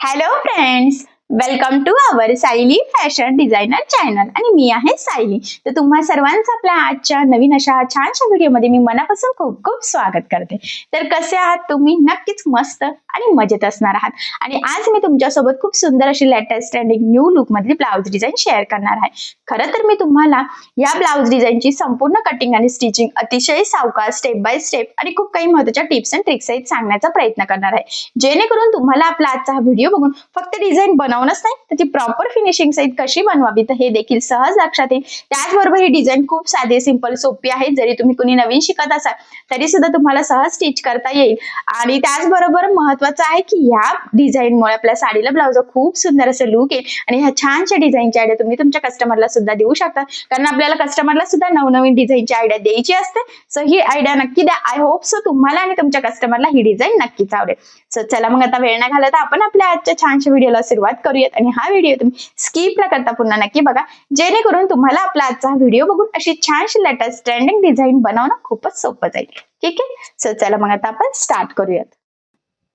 Hello friends, welcome to our Sayali fashion designer channel आणि मी आहे सायली. तर तुम्हा सर्वांचं आपल्या आजच्या नवीन अशा छानशा व्हिडिओमध्ये मी मनापासून खूप खूप स्वागत करते. तर कसे आहात तुम्ही? नक्कीच मस्त आणि मजेत असणार आहात. आणि आज मी तुमच्यासोबत खूप सुंदर अशी लेटेस्ट ट्रेंडिंग न्यू लुक मधली ब्लाउज डिझाईन शेअर करणार आहे. खरं तर मी तुम्हाला या ब्लाउज डिझाईनची संपूर्ण कटिंग आणि स्टिचिंग अतिशय सावकाश स्टेप बाय स्टेप आणि खूप काही महत्त्वाच्या टिप्स अँड ट्रिक्स सहित सांगण्याचा प्रयत्न करणार आहे, जेणेकरून तुम्हाला आपला आजचा हा व्हिडिओ बघून फक्त डिझाईन बनवणंच नाही, त्याची प्रॉपर फिनिशिंग सहित कशी बनवावी तर हे देखील सहज लक्षात येईल. त्याचबरोबर ही डिझाईन खूप साधी, सिंपल, सोपी आहे. जरी तुम्ही कुणी नवीन शिकत असाल तरी सुद्धा तुम्हाला सहज स्टिच करता येईल. आणि त्याचबरोबर महत्त्वाचं आहे की या डिझाईनमुळे आपल्या साडीला ब्लाउज खूप सुंदर असं लुक येईल आणि ह्या छानशा डिझाईनची आयडिया तुम्ही तुमच्या कस्टमरला सुद्धा देऊ शकता, कारण आपल्याला कस्टमरला सुद्धा नवनवीन डिझाईनची आयडिया द्यायची असते. सो ही आयडिया नक्की द्या. आय होप सो तुम्हाला आणि तुमच्या कस्टमरला ही डिझाईन नक्कीच आवडेल. सो चला मग आता वेळ न घालवता आपण आपल्या आजच्या छानशा व्हिडिओला सुरुवात करूयात. आणि हा व्हिडिओ तुम्ही स्किप न करता पुन्हा नक्की बघा, जेणेकरून तुम्हाला आपला आजचा व्हिडिओ बघून अशी छानशी लेटेस्ट ट्रेंडिंग डिझाईन बनवणं खूपच सोपं जाईल. ठीक आहे, सो चला मग आता आपण स्टार्ट करूयात.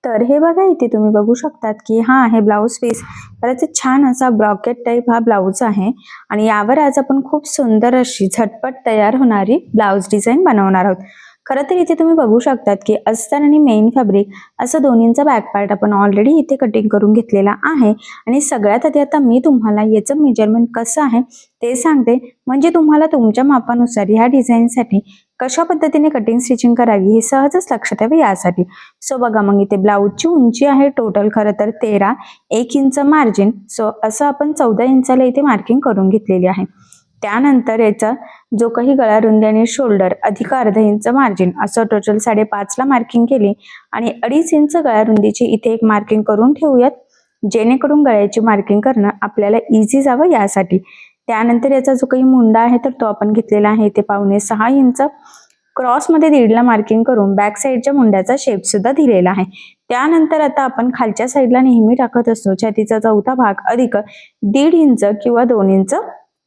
तर हे बघा, इथे तुम्ही बघू शकतात की हा आहे ब्लाउज पीस. तर छान असा ब्रॉकेट टाईप हा ब्लाउज आहे आणि यावर आज आपण खूप सुंदर अशी झटपट तयार होणारी ब्लाउज डिझाईन बनवणार आहोत. खरं तर इथे तुम्ही बघू शकतात की अस्तर आणि मेन फॅब्रिक असं दोन्हींचा बॅक पार्ट आपण ऑलरेडी इथे कटिंग करून घेतलेला आहे. आणि सगळ्यात आधी आता मी तुम्हाला याचं मेजरमेंट कसं आहे ते सांगते, म्हणजे तुम्हाला तुमच्या मापानुसार ह्या डिझाईनसाठी कशा पद्धतीने कटिंग स्टिचिंग करावी हे सहजच लक्षात यावे यासाठी. सो बघा, मग इथे ब्लाऊजची उंची आहे टोटल खरं तर 13, 1 इंच मार्जिन. सो असं आपण 14 इंचाला इथे मार्किंग करून घेतलेली आहे. त्यानंतर याचा जो काही गळा रुंदी आणि शोल्डर अधिक अर्धा इंच मार्जिन असं टोटल 5.5 ला मार्किंग केली. आणि 2.5 इंच गळा रुंदीची इथे एक मार्किंग करून ठेवूयात, जेणेकरून गळ्याची मार्किंग करणं आपल्याला इझी जावं यासाठी. त्यानंतर याचा जो काही मुंडा आहे तर तो आपण घेतलेला आहे इथे 5.6 इंच. क्रॉसमध्ये 1.5 ला मार्किंग करून बॅक साईडच्या मुंड्याचा शेप सुद्धा दिलेला आहे. त्यानंतर आता आपण खालच्या साईडला नेहमी टाकत असतो छातीचा चौथा भाग अधिक 1.5 इंच किंवा 2 इंच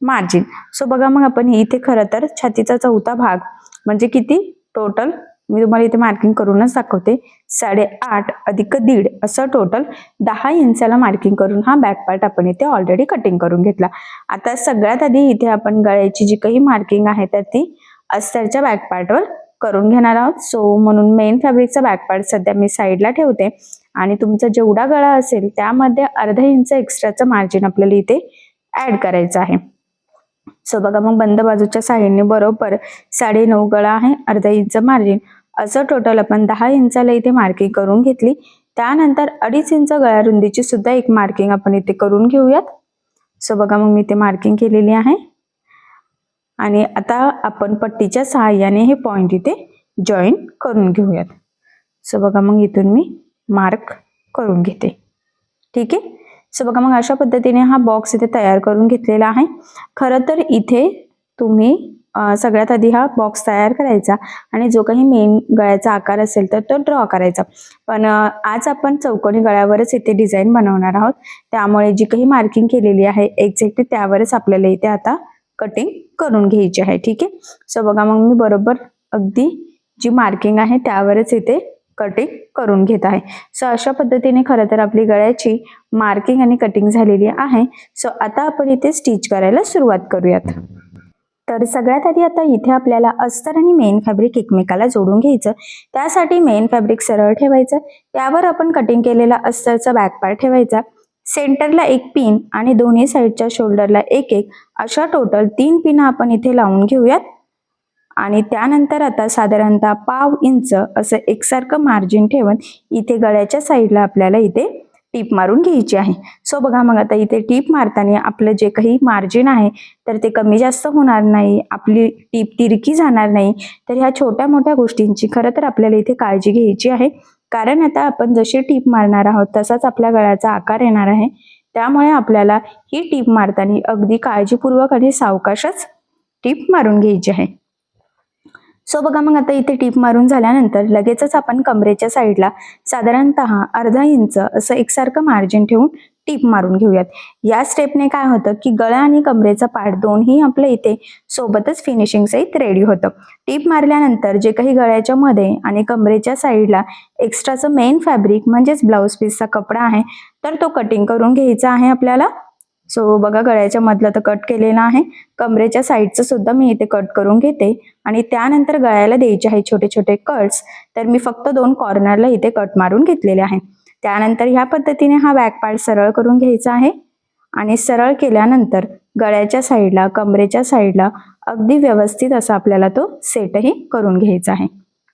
मार्जिन. सो बघा, मग आपण इथे खरं तर छातीचा चौथा भाग म्हणजे किती टोटल मी तुम्हाला इथे मार्किंग करूनच दाखवते. 8.5 अधिक 1.5 असं टोटल 10 इंचाला मार्किंग करून हा बॅक पार्ट आपण इथे ऑलरेडी कटिंग करून घेतला. आता सगळ्यात आधी इथे आपण गळ्याची जी काही मार्किंग आहे तर ती अस्तरच्या बॅक पार्टवर करून घेणार आहोत. सो म्हणून मेन फॅब्रिकचा बॅक पार्ट सध्या मी साईडला ठेवते आणि तुमचा जेवढा गळा असेल त्यामध्ये अर्धा इंच एक्स्ट्राचं मार्जिन आपल्याला इथे ऍड करायचं आहे. सो बघा, मग बंद बाजूच्या साईडने बरोबर 9.5 गळा आहे, अर्धा इंच मार्जिन असं टोटल आपण 10 इंचाला इथे मार्किंग करून घेतली. त्यानंतर 2.5 इंच गळा रुंदीची सुद्धा एक मार्किंग आपण इथे करून घेऊयात. सो बघा, मग मी इथे मार्किंग केलेली आहे आणि आता आपण पट्टीच्या सहाय्याने हे पॉइंट इथे जॉईन करून घेऊयात. सो बघा, मग इथून मी मार्क करून घेते. ठीक आहे. सो बघा, मग अशा पद्धतीने हा बॉक्स इथे तयार करून घेतलेला आहे. खरं तर इथे तुम्ही सगळ्यात आधी हा बॉक्स तयार करायचा आणि जो काही मेन गळ्याचा आकार असेल तर तो ड्रॉ करायचा. पण आज आपण चौकोनी गळ्यावरच इथे डिझाईन बनवणार आहोत, त्यामुळे जी काही मार्किंग केलेली आहे एक्झॅक्टली त्यावरच आपल्याला इथे आता कटिंग करून घ्यायची आहे. ठीक आहे. सो बघा, मग मी बरोबर अगदी जी मार्किंग आहे त्यावरच इथे कटिंग करून घेत आहे. सो अशा पद्धतीने खरं तर आपली गळ्याची मार्किंग आणि कटिंग झालेली आहे. सो आता आपण इथे स्टिच करायला सुरुवात करूयात. तर सगळ्यात आधी आता इथे आपल्याला अस्तर आणि मेन फॅब्रिक एकमेकाला जोडून घ्यायचं. त्यासाठी मेन फॅब्रिक सरळ ठेवायचं, त्यावर आपण कटिंग केलेला अस्तरचा बॅक पार्ट ठेवायचा. सेंटरला एक पिन आणि दोन्ही साईडच्या शोल्डरला एक एक अशा टोटल 3 पिन आपण इथे लावून घेऊयात. आणि त्यानंतर आता साधारणतः 1/2 इंच असं एकसारखं मार्जिन ठेवून इथे गळ्याच्या साईडला आपल्याला इथे टीप मारून घ्यायची आहे. सो बघा, मग आता इथे टीप मारताना आपलं जे काही मार्जिन आहे तर ते कमी जास्त होणार नाही, आपली टीप तिरकी जाणार नाही. तर ह्या छोट्या मोठ्या गोष्टींची खरं तर आपल्याला इथे काळजी घ्यायची आहे, कारण आता आपण जशी टीप मारणार आहोत तसाच आपल्या गळ्याचा आकार येणार आहे. त्यामुळे आपल्याला ही टीप मारताना अगदी काळजीपूर्वक आणि सावकाशच टीप मारून घ्यायची आहे. सो बघा, मग आता इथे टीप मारून झाल्यानंतर लगेचच आपण कमरेच्या साईडला साधारणतः अर्धा इंच असं एकसारखं मार्जिन ठेवून टीप मारून घेऊयात. या स्टेपने काय होतं की गळा आणि कमरेचा पार्ट दोन्ही आपलं इथे सोबतच फिनिशिंग सहित रेडी होतं. टीप मारल्यानंतर जे काही गळ्याच्या मध्ये आणि कमरेच्या साईडला एक्स्ट्राचं मेन फॅब्रिक म्हणजेच ब्लाऊज पीसचा कपडा आहे तर तो कटिंग करून घ्यायचा आहे आपल्याला. सो बघा, गळ्याच्या मधलं तर कट केलेलं आहे, कमरेच्या साईडचं सुद्धा मी इथे कट करून घेते आणि त्यानंतर गळ्याला द्यायचे आहे छोटे छोटे कट्स. तर मी फक्त 2 कॉर्नरला इथे कट मारून घेतलेले आहे. त्यानंतर ह्या पद्धतीने हा बॅक पार्ट सरळ करून घ्यायचा आहे आणि सरळ केल्यानंतर गळ्याच्या साईडला कमरेच्या साईडला अगदी व्यवस्थित असा आपल्याला तो सेटही करून घ्यायचा आहे.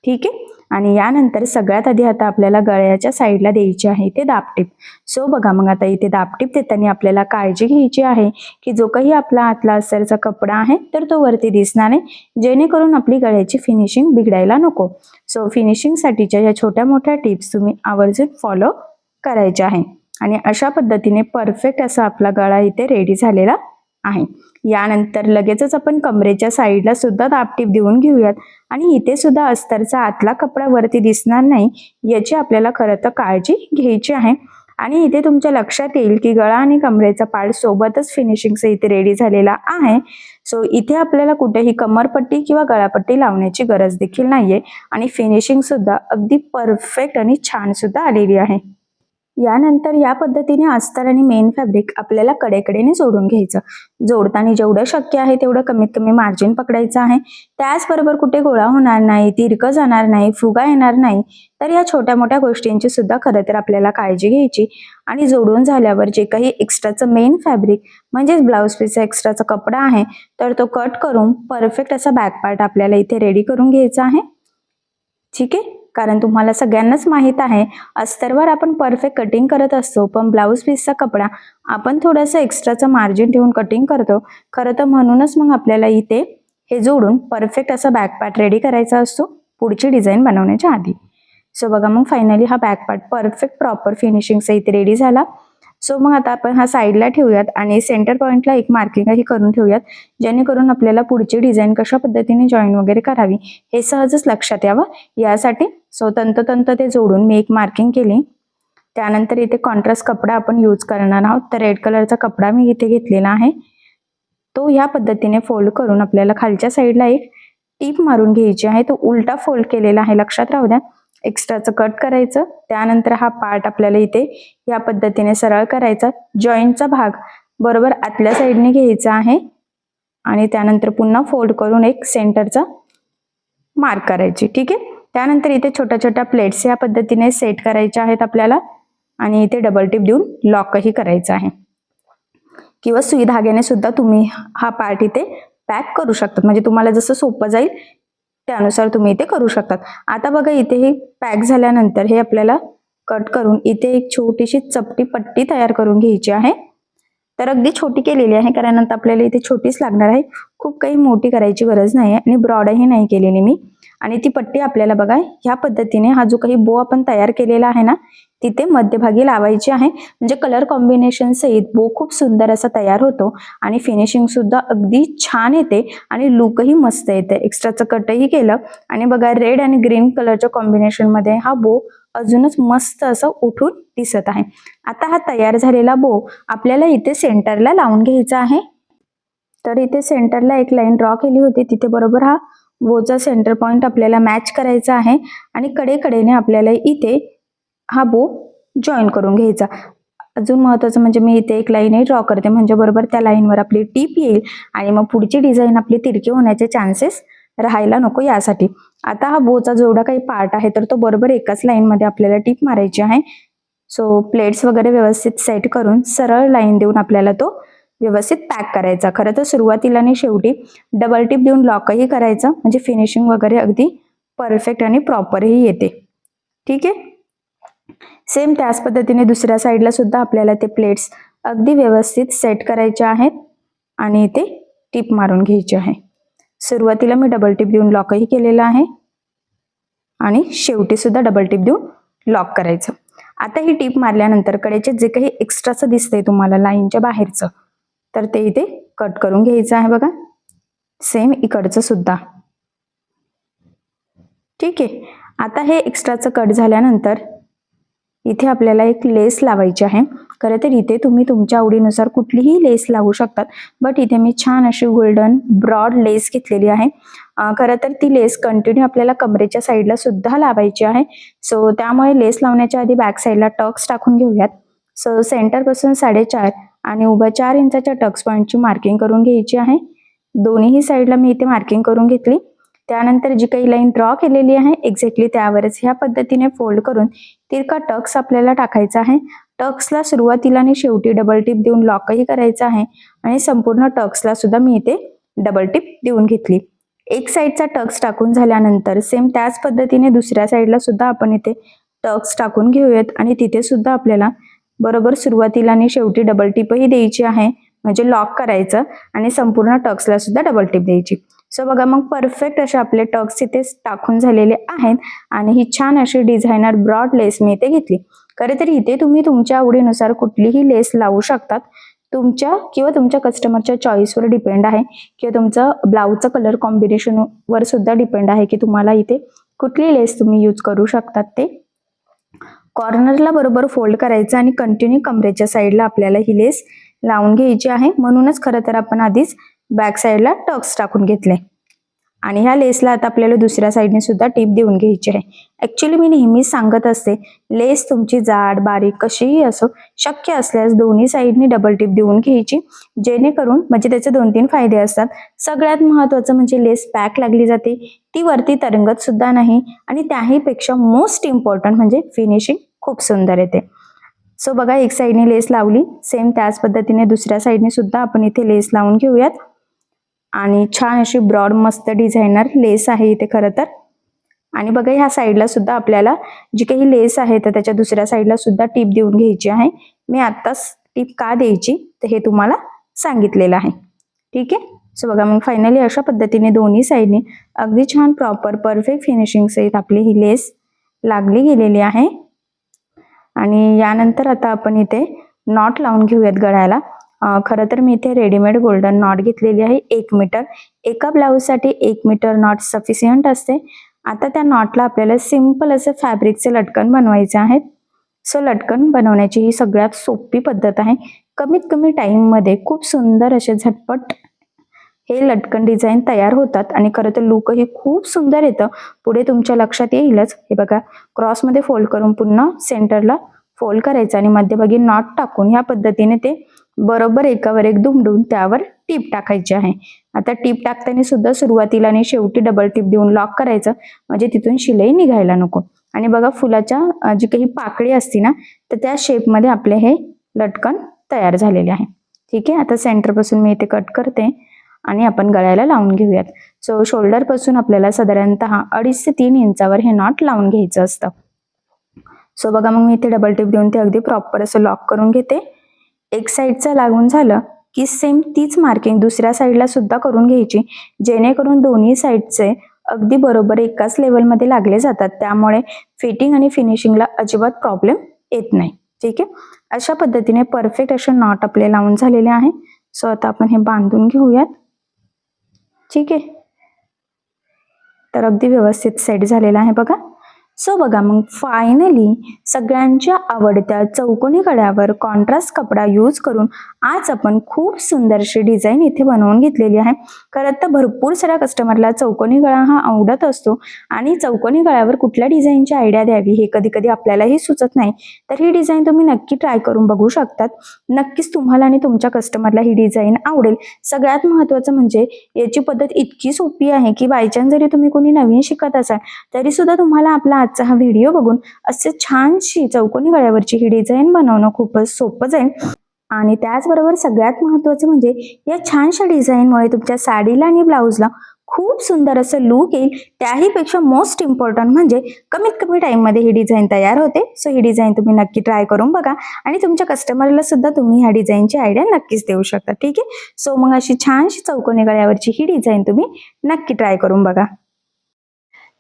ठीक आहे. आणि यानंतर सगळ्यात आधी आता आपल्याला गळ्याच्या साईडला द्यायची आहे ते दाबटीप. सो बघा, मग आता इथे दाबटीप देताना आपल्याला काळजी घ्यायची आहे की जो काही आपला आतला अस्तरचा कपडा आहे तर तो वरती दिसणार नाही, जेणेकरून आपली गळ्याची फिनिशिंग बिघडायला नको. सो फिनिशिंगसाठीच्या या छोट्या मोठ्या टिप्स तुम्ही आवर्जून फॉलो करायच्या आहे. आणि अशा पद्धतीने परफेक्ट असा आपला गळा इथे रेडी झालेला आहे. यानंतर लगेचच आपण कमरेच्या साईडला सुद्धा दाबटीप देऊन घेऊयात आणि इथे सुद्धा अस्तरचा आतला कपडा वरती दिसणार नाही याची आपल्याला खरं तर काळजी घ्यायची आहे. आणि इथे तुमच्या लक्षात येईल की गळा आणि कमरेचा पार्ट सोबतच फिनिशिंगचा इथे रेडी झालेला आहे. सो इथे आपल्याला कुठेही कमरपट्टी किंवा गळापट्टी लावण्याची गरज देखील नाहीये आणि फिनिशिंग सुद्धा अगदी परफेक्ट आणि छान सुद्धा आलेली आहे. यानंतर या पद्धतीने अस्तर आणि मेन फॅब्रिक आपल्याला कडेकडेने जोडून घ्यायचं. जोडताना जेवढं शक्य आहे तेवढं कमीत कमी मार्जिन पकडायचं आहे. त्याचबरोबर कुठे गोळा होणार नाही, तिरकं जाणार नाही, फुगा येणार नाही. तर या छोट्या मोठ्या गोष्टींची सुद्धा खरं तर आपल्याला काळजी घ्यायची. आणि जोडून झाल्यावर जे काही एक्स्ट्राचं मेन फॅब्रिक म्हणजेच ब्लाऊज पीसचा एक्स्ट्राचा कपडा आहे तर तो कट करून परफेक्ट असा बॅक पार्ट आपल्याला इथे रेडी करून घ्यायचा आहे. ठीक आहे. कारण तुम्हाला सगळ्यांनाच माहित आहे अस्तरवर आपण परफेक्ट कटिंग करत असतो, पण ब्लाऊज पीसचा कपडा आपण थोडंसं एक्स्ट्राचं मार्जिन ठेवून कटिंग करतो. खरं तर म्हणूनच मग आपल्याला इथे हे जोडून परफेक्ट असा बॅक पार्ट रेडी करायचा असतो पुढची डिझाईन बनवण्याच्या आधी. सो बघा, मग फायनली हा बॅक पार्ट परफेक्ट प्रॉपर फिनिशिंगचा इथे रेडी झाला. सो मग आता आपण हा साईडला ठेवूयात आणि सेंटर पॉईंटला एक मार्किंगही करून ठेवूयात, जेणेकरून आपल्याला पुढची डिझाईन कशा पद्धतीने जॉईन वगैरे करावी हे सहजच लक्षात यावं यासाठी. सो तंतोतंत ते जोडून मी एक मार्किंग केली. त्यानंतर इथे कॉन्ट्रास्ट कपडा आपण यूज करणार आहोत, तर रेड कलरचा कपडा मी इथे घेतलेला आहे. तो ह्या पद्धतीने फोल्ड करून आपल्याला खालच्या साईडला एक टीप मारून घ्यायची आहे. तो उलटा फोल्ड केलेला आहे, लक्षात राहू द्या. एक्स्ट्राचं कट करायचं. त्यानंतर हा पार्ट आपल्याला इथे या पद्धतीने सरळ करायचा. जॉईंटचा भाग बरोबर आतल्या साईडने घ्यायचा आहे आणि त्यानंतर पुन्हा फोल्ड करून एक सेंटरचा मार्क करायची. ठीक आहे. त्यानंतर इथे छोट्या छोट्या प्लेट्स या पद्धतीने सेट करायच्या आहेत आपल्याला आणि इथे डबल टिप देऊन लॉकही करायचं आहे. किंवा सुई धाग्याने सुद्धा तुम्ही हा पार्ट इथे पॅक करू शकतात, म्हणजे तुम्हाला जसं सोपं जाईल त्यानुसार तुम्ही इथे करू शकतात. आता बघा, इथे हे पॅक झाल्यानंतर हे आपल्याला कट करून इथे एक छोटीशी चपटी पट्टी तयार करून घ्यायची आहे. तर अगदी छोटी केलेली आहे, कारण आता आपल्याला इथे छोटीच लागणार आहे, खूप काही मोठी करायची गरज नाही आणि ब्रॉडही नाही केलेली मी. आणि ती पट्टी आपल्याला बघा ह्या पद्धतीने हा जो काही बो आपण तयार केलेला आहे ना तिथे मध्यभागी लावायची आहे, म्हणजे कलर कॉम्बिनेशन सहित बो खूप सुंदर असा तयार होतो आणि फिनिशिंग सुद्धा अगदी छान येते आणि लुकही मस्त येते. एक्स्ट्राचं कटही केलं आणि बघा रेड आणि ग्रीन कलरच्या कॉम्बिनेशन मध्ये हा बो अजूनच मस्त असं उठून दिसत आहे. आता हा तयार झालेला बो आपल्याला इथे सेंटरला लावून घ्यायचा आहे. तर इथे सेंटरला एक लाईन ड्रॉ केली होती, तिथे बरोबर हा बोचा सेंटर पॉइंट आपल्याला मॅच करायचा आहे आणि कडेकडेने आपल्याला इथे हा बो जॉईन करून घ्यायचा. अजून महत्वाचं म्हणजे मी इथे एक लाईनही ड्रॉ करते, म्हणजे बरोबर त्या लाईनवर आपली टीप येईल आणि मग पुढची डिझाईन आपली तिरकी होण्याचे चान्सेस राहायला नको यासाठी. आता हा बोचा जेवढा काही पार्ट आहे तर तो बरोबर एकाच लाईन मध्ये आपल्याला टीप मारायची आहे. सो प्लेट्स वगैरे व्यवस्थित सेट करून सरळ लाईन देऊन आपल्याला तो व्यवस्थित पॅक करायचा. खरं तर सुरुवातीला आणि शेवटी डबल टिप देऊन लॉकही करायचं, म्हणजे फिनिशिंग वगैरे अगदी परफेक्ट आणि प्रॉपरही येते. ठीक आहे. सेम त्याच पद्धतीने दुसऱ्या साईडला सुद्धा आपल्याला ते प्लेट्स अगदी व्यवस्थित सेट करायचे आहेत आणि इथे टिप मारून घ्यायची आहे. सुरुवातीला मी डबल टिप देऊन लॉकही केलेला आहे आणि शेवटी सुद्धा डबल टिप देऊन लॉक करायचं. आता ही टिप मारल्यानंतर कडेचे जे काही एक्स्ट्राचं दिसतंय तुम्हाला लाईनच्या बाहेरचं तर ते इथे कट करून घ्यायचं आहे. बघा सेम इकडचं सुद्धा. ठीक आहे. आता हे एक्स्ट्राचं कट झाल्यानंतर इथे आपल्याला एक लेस लावायची आहे खरं तर इथे तुम्ही तुमच्या आवडीनुसार कुठलीही लेस लावू शकतात, बट इथे मी छान अशी गोल्डन ब्रॉड लेस घेतलेली आहे. खरं तर ती लेस कंटिन्यू आपल्याला कमरेच्या साईडला सुद्धा लावायची आहे. सो त्यामुळे लेस लावण्याच्या आधी बॅक साईडला टक्स टाकून घेऊयात. सो सेंटरपासून 4.5 आणि उभ्या 4 इंचाच्या टक्स पॉईंटची मार्किंग करून घ्यायची आहे. दोन्ही साईडला मी इथे मार्किंग करून घेतली. त्यानंतर जी काही लाईन ड्रॉ केलेली आहे एक्झॅक्टली त्यावरच ह्या पद्धतीने फोल्ड करून तिरका टक्स आपल्याला टाकायचा आहे. टक्सला सुरुवातीला आणि शेवटी डबल टिप देऊन लॉकही करायचा आहे आणि संपूर्ण टक्सला सुद्धा मी इथे डबल टिप देऊन घेतली. एक साईडचा टक्स टाकून झाल्यानंतर सेम त्याच पद्धतीने दुसऱ्या साईडला सुद्धा आपण इथे टक्स टाकून घेऊयात आणि तिथे सुद्धा आपल्याला बरोबर सुरुवातीला आणि शेवटी डबल टिपही द्यायची आहे, म्हणजे लॉक करायचं आणि संपूर्ण टक्सला सुद्धा डबल टिप द्यायची. सो बघा मग परफेक्ट असे आपले टक्स इथे टाकून झालेले आहेत आणि ही छान अशी डिझायनर ब्रॉड लेस मी इथे घेतली. खरे तर इथे तुम्ही तुमच्या आवडीनुसार कुठलीही लेस लावू शकतात. तुमच्या किंवा तुमच्या कस्टमरच्या चॉईसवर डिपेंड आहे किंवा तुमचं ब्लाऊजचं कलर कॉम्बिनेशनवर सुद्धा डिपेंड आहे की तुम्हाला इथे कुठली लेस तुम्ही यूज करू शकतात. ते कॉर्नरला बरोबर फोल्ड करायचं आणि कंटिन्यू कमरेच्या साईडला आपल्याला ही लेस लावून घ्यायची आहे. म्हणूनच खरं तर आपण आधीच बॅक साईडला टक्स टाकून घेतले आणि ह्या लेसला आता आपल्याला दुसऱ्या साईडने सुद्धा टिप देऊन घ्यायची आहे. ऍक्च्युली मी नेहमीच सांगत असते लेस तुमची जाड बारीक कशीही असो, शक्य असल्यास दोन्ही साईडने डबल टिप देऊन घ्यायची, जेणेकरून म्हणजे त्याचे 2-3 फायदे असतात. सगळ्यात महत्त्वाचं म्हणजे लेस पॅक लागली जाते, ती वरती तरंगत सुद्धा नाही आणि त्याहीपेक्षा मोस्ट इम्पॉर्टंट म्हणजे फिनिशिंग खूप सुंदर येते. सो बघा एक साईडने लेस लावली, सेम त्याच पद्धतीने दुसऱ्या साईडने सुद्धा आपण इथे लेस लावून घेऊयात आणि छान अशी ब्रॉड मस्त डिझायनर लेस आहे इथे खरं तर. आणि बघा ह्या साईडला सुद्धा आपल्याला जी काही लेस आहे तर त्याच्या दुसऱ्या साईडला सुद्धा टिप देऊन घ्यायची आहे. मी आत्ताच टिप का द्यायची तर हे तुम्हाला सांगितलेलं आहे. ठीक आहे. सो बघा मग फायनली अशा पद्धतीने दोन्ही साईडने अगदी छान प्रॉपर परफेक्ट फिनिशिंग सहित आपली ही लेस लागली गेलेली आहे. आणि यानंतर आता आपण इथे नॉट लावून घेऊयात गळ्याला. खरं तर मी इथे रेडीमेड गोल्डन नॉट घेतलेली आहे 1 मीटर. एका ब्लाऊजसाठी 1 मीटर नॉट सफिशियंट असते. आता त्या नॉटला आपल्याला सिंपल असे फॅब्रिकचे लटकन बनवायचे आहेत. सो लटकन बनवण्याची ही सगळ्यात सोपी पद्धत आहे. कमीत कमी टाइममध्ये खूप सुंदर असे झटपट हे लटकन डिझाईन तयार होतात आणि खरं तर लुकही खूप सुंदर येतं. पुढे तुमच्या लक्षात येईलच. हे बघा क्रॉसमध्ये फोल्ड करून पुन्हा सेंटरला फोल्ड करायचं आणि मध्यभागी नॉट टाकून ह्या पद्धतीने ते बरोबर एकावर एक दुमडून त्यावर टीप टाकायची आहे. आता टीप टाकताना सुद्धा सुरुवातीला आणि शेवटी डबल टीप देऊन लॉक करायचं, म्हणजे तिथून शिलाई निघायला नको. आणि बघा फुलाच्या जी काही पाकळी असते ना तर त्या शेपमध्ये आपले हे लटकन तयार झालेले आहे. ठीक आहे. आता सेंटर पासून मी इथे कट करते आणि आपण गळ्याला लावून घेऊयात. सो शोल्डर पासून आपल्याला साधारणतः 2.5 ते 3 इंचावर हे नॉट लावून घ्यायचं असतं. सो बघा मग मी इथे डबल टिप देऊन ते अगदी प्रॉपर असं लॉक करून घेते. एक साईडचं लागून झालं की सेम तीच मार्किंग दुसऱ्या साईडला सुद्धा करून घ्यायची, जेणेकरून दोन्ही साईडचे अगदी बरोबर एकाच लेवलमध्ये लागले जातात. त्यामुळे फिटिंग आणि फिनिशिंगला अजिबात प्रॉब्लेम येत नाही. ठीक आहे. अशा पद्धतीने परफेक्ट असे नॉट आपले लावून झालेले आहे. सो आता आपण हे बांधून घेऊयात. ठीक आहे. तर अगदी व्यवस्थित सेट झालेला आहे बघा. सो बघा मग फायनली सगळ्यांच्या आवडत्या चौकोनी गळ्यावर कॉन्ट्रास्ट कपडा यूज करून आज आपण खूप सुंदरशी डिझाईन इथे बनवून घेतलेली आहे. खरं तर भरपूर साऱ्या कस्टमरला चौकोनी गळा हा आवडत असतो आणि चौकोनी गळ्यावर कुठल्या डिझाईनची आयडिया द्यावी हे कधी कधी आपल्यालाही सुचत नाही. तर ही डिझाईन तुम्ही नक्की ट्राय करून बघू शकतात. नक्कीच तुम्हाला आणि तुमच्या कस्टमरला ही डिझाईन आवडेल. सगळ्यात महत्त्वाचं म्हणजे याची पद्धत इतकी सोपी आहे की बायचान्स जरी तुम्ही कोणी नवीन शिकत असाल तरी सुद्धा तुम्हाला आपला आजचा हा व्हिडिओ बघून असे छानशी चौकोनी गळ्यावरची ही डिझाईन बनवणं खूपच सोपं जाईल. आणि त्याचबरोबर सगळ्यात महत्त्वाचं म्हणजे या छानशा डिझाईनमुळे तुमच्या साडीला आणि ब्लाऊजला खूप सुंदर असं लुक येईल. त्याहीपेक्षा मोस्ट इम्पॉर्टंट म्हणजे कमीत कमी टाइममध्ये ही डिझाईन तयार होते. सो ही डिझाईन तुम्ही नक्की ट्राय करून बघा आणि तुमच्या कस्टमरला सुद्धा तुम्ही ह्या डिझाईनची आयडिया नक्कीच देऊ शकता. ठीक आहे. सो मग अशी छानशी चौकोनी गळ्यावरची ही डिझाईन तुम्ही नक्की ट्राय करून बघा.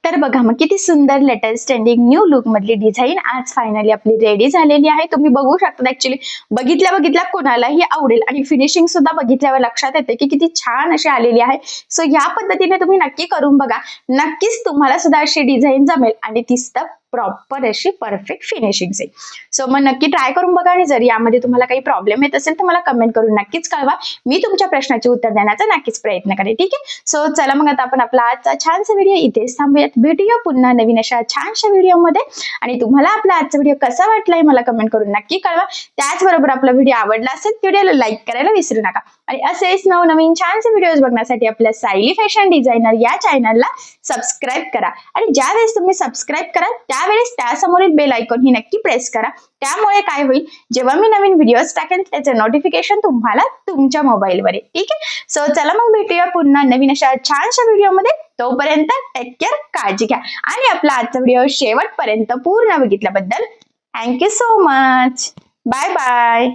तर बघा मग किती सुंदर लेटेस्ट ट्रेंडिंग न्यू लुक मधली डिझाईन आज फायनली आपली रेडी झालेली आहे. तुम्ही बघू शकता. ऍक्च्युली बघितल्या कोणालाही आवडेल आणि फिनिशिंग सुद्धा बघितल्यावर लक्षात येते की किती छान अशी आलेली आहे. सो या पद्धतीने तुम्ही नक्की करून बघा. नक्कीच तुम्हाला सुद्धा अशी डिझाईन जमेल आणि ती सुद्धा प्रॉपर अशी परफेक्ट फिनिशिंग येईल. सो मग नक्की ट्राय करून बघा आणि जर यामध्ये तुम्हाला काही प्रॉब्लेम येत असेल तर मला कमेंट करून नक्कीच कळवा. मी तुमच्या प्रश्नाचे उत्तर देण्याचा नक्कीच प्रयत्न करेन. ठीक आहे. सो चला मग आता आपण आपला आजचा छानसा व्हिडिओ इथेच थांबूयात. भेटूया पुन्हा नवीन अशा छानशा व्हिडिओमध्ये. आणि तुम्हाला आपला आजचा व्हिडिओ कसा वाटलाय मला कमेंट करून नक्की कळवा. त्याचबरोबर आपला व्हिडिओ आवडला असेल व्हिडिओला लाईक करायला विसरू नका. आणि असेच नवनवीन छानसे व्हिडिओज बघण्यासाठी आपल्या सायली फॅशन डिझायनर या चॅनलला सबस्क्राईब करा. आणि ज्यावेळेस तुम्ही सबस्क्राईब करा त्यावेळेस त्यासमोरील बेल आयकॉन ही नक्की प्रेस करा. त्यामुळे काय होईल, जेव्हा मी नवीन व्हिडिओज टाकेन त्याचे नोटिफिकेशन तुम्हाला तुमच्या मोबाईलवर येईल. ठीक आहे. सो चला मग भेटूया पुन्हा नवीन अशा छानशा व्हिडिओमध्ये. तोपर्यंत टेक केअर, काळजी घ्या. आणि आपला आजचा व्हिडिओ शेवटपर्यंत पूर्ण बघितल्याबद्दल thank you so much. Bye bye.